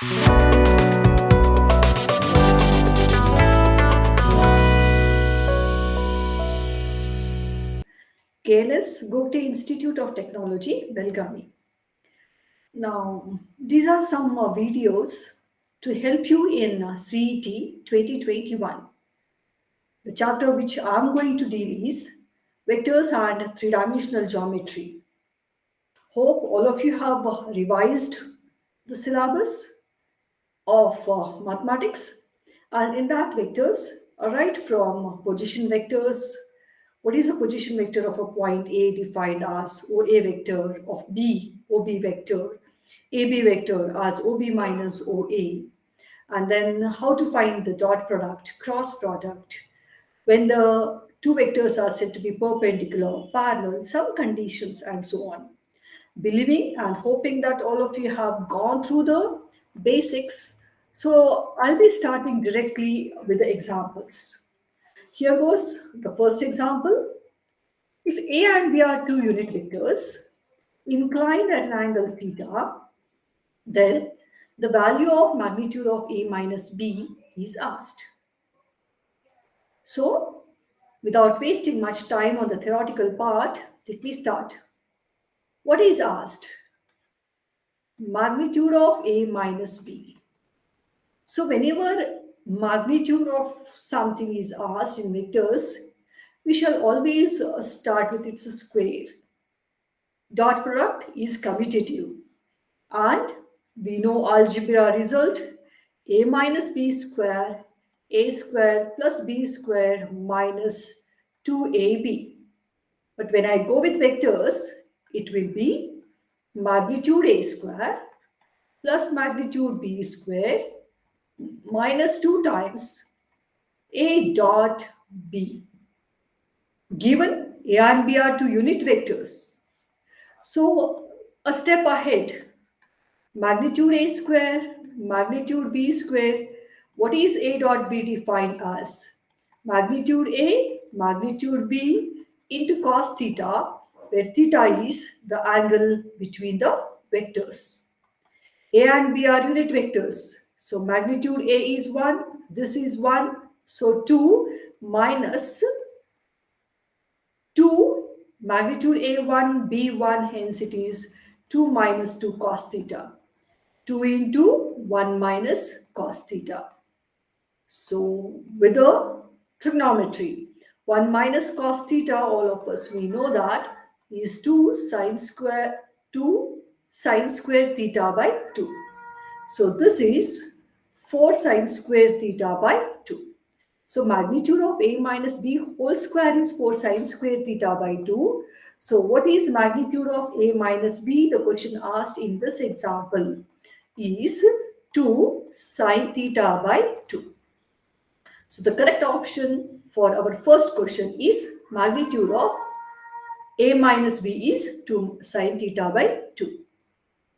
KLS Gokte Institute of Technology, Belgavi. Now, these are some videos to help you in CET 2021. The chapter which I'm going to deal is vectors and three-dimensional geometry. Hope all of you have revised the syllabus of mathematics, and in that vectors, right from position vectors. What is a position vector of a point A defined as OA vector of B, OB vector, AB vector as OB minus OA, and then how to find the dot product, cross product, when the two vectors are said to be perpendicular, parallel, some conditions, and so on. Believing and hoping that all of you have gone through the basics. So I'll be starting directly with the examples. Here goes the first example. If A and B are two unit vectors inclined at an angle theta, then the value of magnitude of A minus B is asked. So, without wasting much time on the theoretical part, let me start. What is asked? Magnitude of A minus B. So, whenever magnitude of something is asked in vectors, we shall always start with its square. Dot product is commutative, and we know algebra result A minus B square, A square plus B square minus 2AB. But when I go with vectors, it will be magnitude A square plus magnitude B square minus 2 times A dot B. Given A and B are two unit vectors. So a step ahead, magnitude A square, magnitude B square. What is A dot B defined as? Magnitude A, magnitude B into cos theta, where theta is the angle between the vectors. A and B are unit vectors. So magnitude A is 1, this is 1. So 2 minus 2 magnitude A1, B1, hence it is 2 minus 2 cos theta. 2 into 1 minus cos theta. So with the trigonometry, 1 minus cos theta, all of us we know that is 2 sine square theta by 2. So this is 4 sine square theta by 2. So magnitude of A minus B whole square is 4 sine square theta by 2. So what is magnitude of A minus B? The question asked in this example is 2 sine theta by 2. So the correct option for our first question is magnitude of A minus B is 2 sine theta by 2.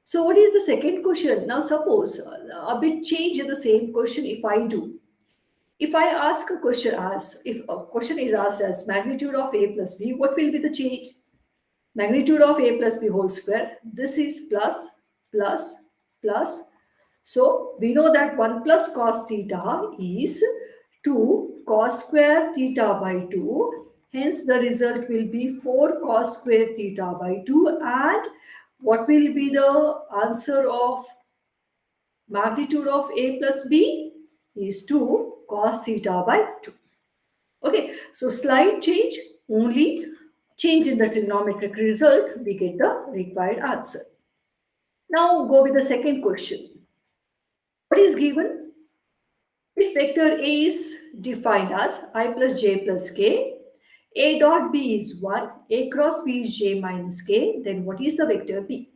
So what is the second question? Now suppose a bit change in the same question if I do. If I ask a question as, if a question is asked as magnitude of A plus B, what will be the change? Magnitude of A plus B whole square. This is plus, plus, plus. So we know that 1 plus cos theta is 2 cos square theta by 2. Hence the result will be 4 cos square theta by 2. And what will be the answer of magnitude of A plus B? Is 2 cos theta by 2. Okay, so slight change, only change in the trigonometric result, we get the required answer. Now go with the second question. What is given? If vector A is defined as I plus j plus k, A dot B is 1, A cross B is j minus k, then what is the vector B?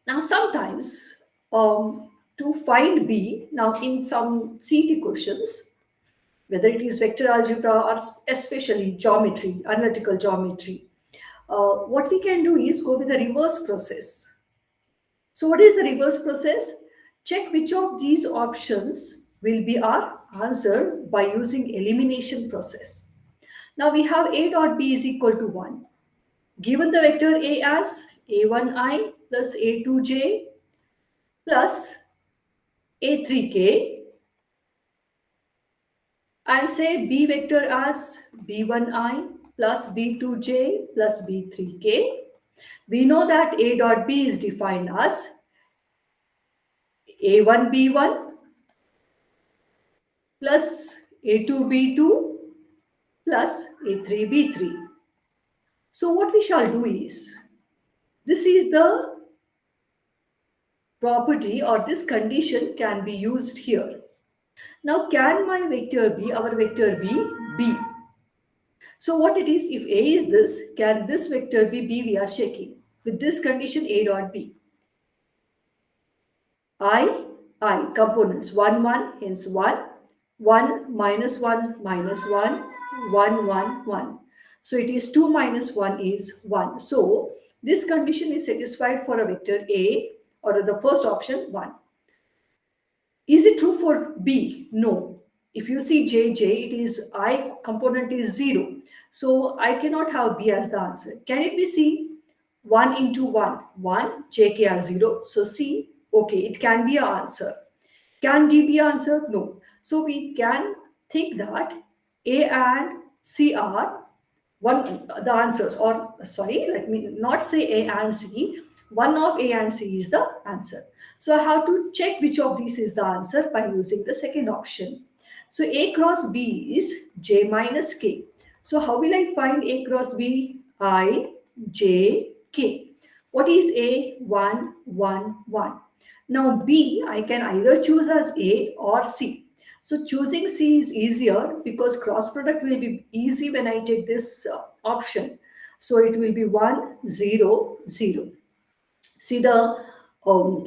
Now sometimes to find B, now in some CET questions, whether it is vector algebra or especially geometry, analytical geometry, what we can do is go with the reverse process. So what is the reverse process? Check which of these options will be our answer by using elimination process. Now we have A dot B is equal to 1. Given the vector A as A1i plus A2j plus A3K and say B vector as B1I plus B2J plus B3K. We know that A dot B is defined as A1B1 plus A2B2 plus A3B3. So what we shall do is, this is the property or this condition can be used here. Now can my vector be, our vector be B? So what it is, if A is this, can this vector be B? We are checking. With this condition A dot B. Components 1, 1, hence 1, 1, minus 1, minus 1, 1, 1, 1. So it is 2 minus 1 is 1. So this condition is satisfied for a vector A, or the first option 1. Is it true for B? No. If you see JJ, it is I component is 0. So I cannot have B as the answer. Can it be C? 1 into 1, 1, JK are 0. So C, okay, it can be an answer. Can D be an answer? No. So we can think that A and C are one the answers, or sorry, let me not say A and C. One of A and C is the answer. So I have to check which of these is the answer by using the second option. So A cross B is J minus K. So how will I find A cross B? I, J, K. What is A? 1, 1, 1. Now B, I can either choose as A or C. So choosing C is easier because cross product will be easy when I take this option. So it will be 1, 0, 0. See the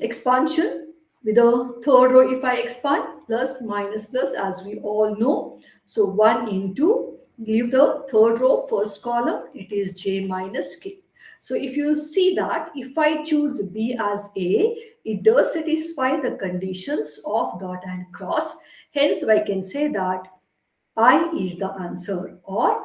expansion with the third row, if I expand, plus minus plus, as we all know. So 1 into, leave the third row, first column, it is J minus K. So if you see that, if I choose B as A, it does satisfy the conditions of dot and cross. Hence, I can say that I is the answer, or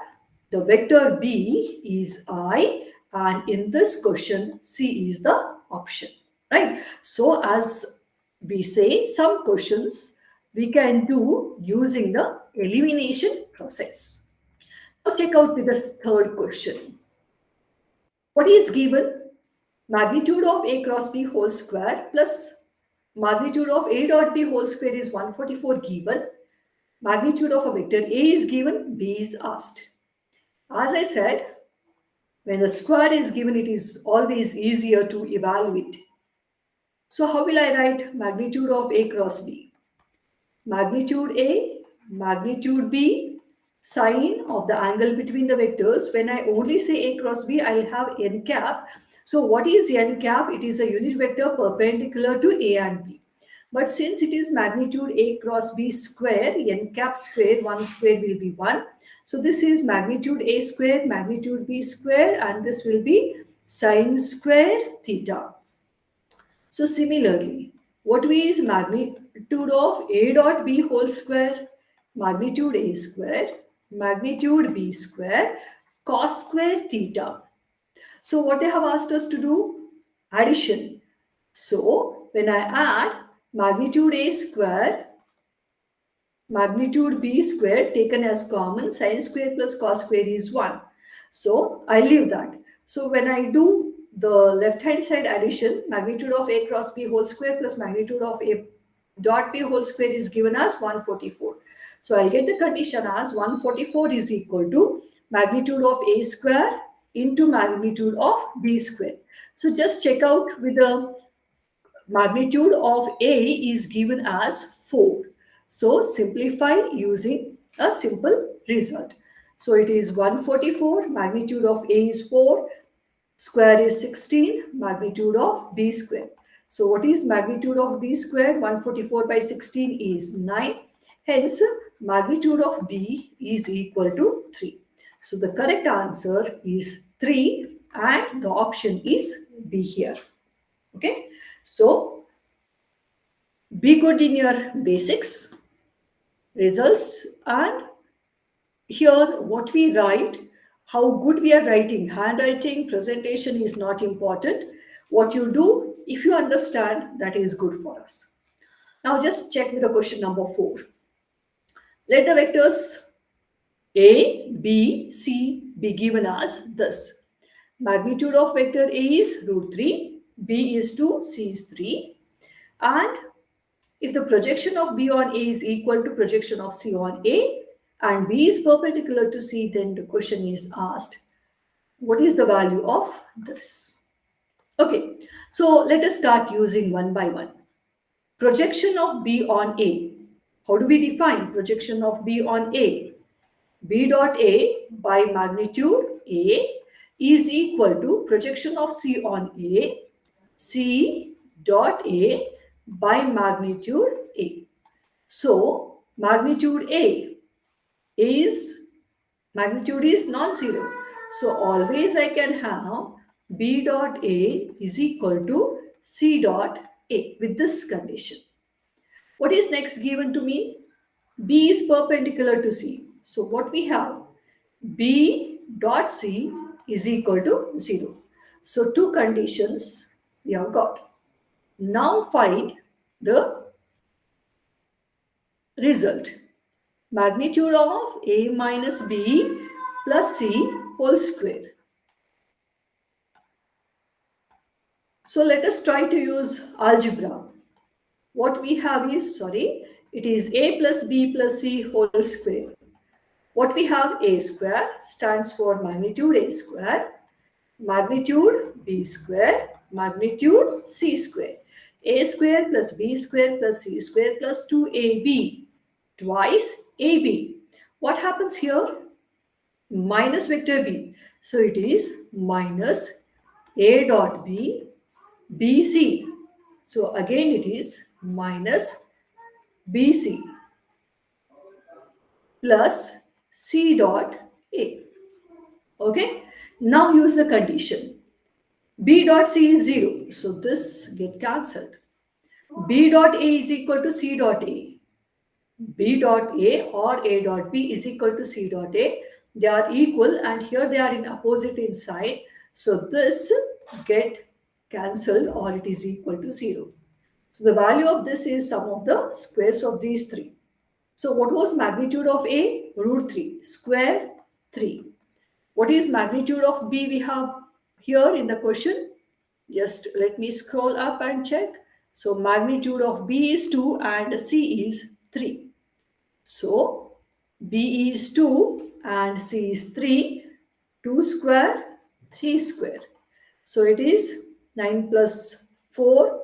the vector B is I, and in this question C is the option, right? So as we say, some questions we can do using the elimination process. Now check out with the third question. What is given? Magnitude of A cross B whole square plus magnitude of A dot B whole square is 144 given. Magnitude of a vector A is given, B is asked. As I said, when the square is given, it is always easier to evaluate. So how will I write magnitude of A cross B? Magnitude A, magnitude B, sine of the angle between the vectors. When I only say A cross B, I'll have n cap. So what is n cap? It is a unit vector perpendicular to A and B. But since it is magnitude A cross B square, n cap square, 1 square will be 1. So this is magnitude A square, magnitude B square, and this will be sine square theta. So similarly, what is magnitude of A dot B whole square? Magnitude A square, magnitude B square, cos square theta. So what they have asked us to do? Addition. So when I add magnitude A square, magnitude B square taken as common, sine square plus cos square is 1. So I leave that. So when I do the left hand side addition, magnitude of A cross B whole square plus magnitude of A dot B whole square is given as 144. So I'll get the condition as 144 is equal to magnitude of A square into magnitude of B square. So just check out with the magnitude of A is given as 4. So simplify using a simple result. So it is 144, magnitude of A is 4, square is 16, magnitude of B square. So what is magnitude of B square? 144 by 16 is 9. Hence, magnitude of B is equal to 3. So the correct answer is 3 and the option is B here. Okay. So be good in your basics, results, and here what we write, how good we are writing. Handwriting, presentation is not important. What you do, if you understand, that is good for us. Now just check with the question number 4. Let the vectors A, B, C be given as this. Magnitude of vector A is root 3, B is 2, C is 3. And if the projection of B on A is equal to projection of C on A and B is perpendicular to C, then the question is asked, what is the value of this? Okay, so let us start using one by one. Projection of B on A. How do we define projection of B on A? B dot A by magnitude A is equal to projection of C on A, C dot A by magnitude A. So magnitude is non-zero. So always I can have B dot A is equal to C dot A with this condition. What is next given to me? B is perpendicular to C. So what we have? B dot C is equal to 0. So two conditions we have got. Now find the result. Magnitude of A minus B plus C whole square. So let us try to use algebra. What we have is, it is A plus B plus C whole square. What we have, A square stands for magnitude A square, magnitude B square, magnitude C square. A square plus B square plus C square plus 2AB twice AB. What happens here? Minus vector B. So it is minus A dot B, BC. So again it is minus BC plus C dot A. Okay. Now use the condition. B dot C is 0. So this get cancelled. B dot A is equal to C dot A. B dot A or A dot B is equal to C dot A. They are equal and here they are in opposite inside. So this get cancelled or it is equal to 0. So the value of this is sum of the squares of these three. So what was magnitude of A? Root 3. Square 3. What is magnitude of B we have here in the question? Just let me scroll up and check. So magnitude of B is 2 and C is 3. So B is 2 and C is 3. 2 square, 3 square. So it is 9 plus 4,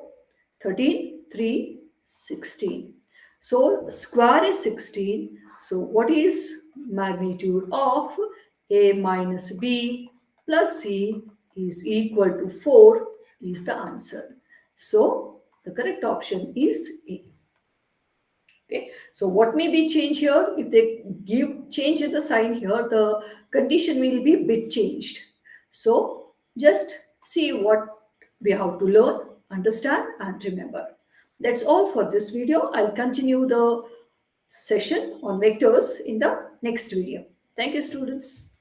13, 3, 16. So square is 16. So what is magnitude of A minus B plus C is equal to 4 is the answer. So the correct option is A. Okay, so what may be changed here? If they change the sign here, the condition will be bit changed. So just see what we have to learn, understand and remember. That's all for this video. I'll continue the session on vectors in the next video. Thank you, students.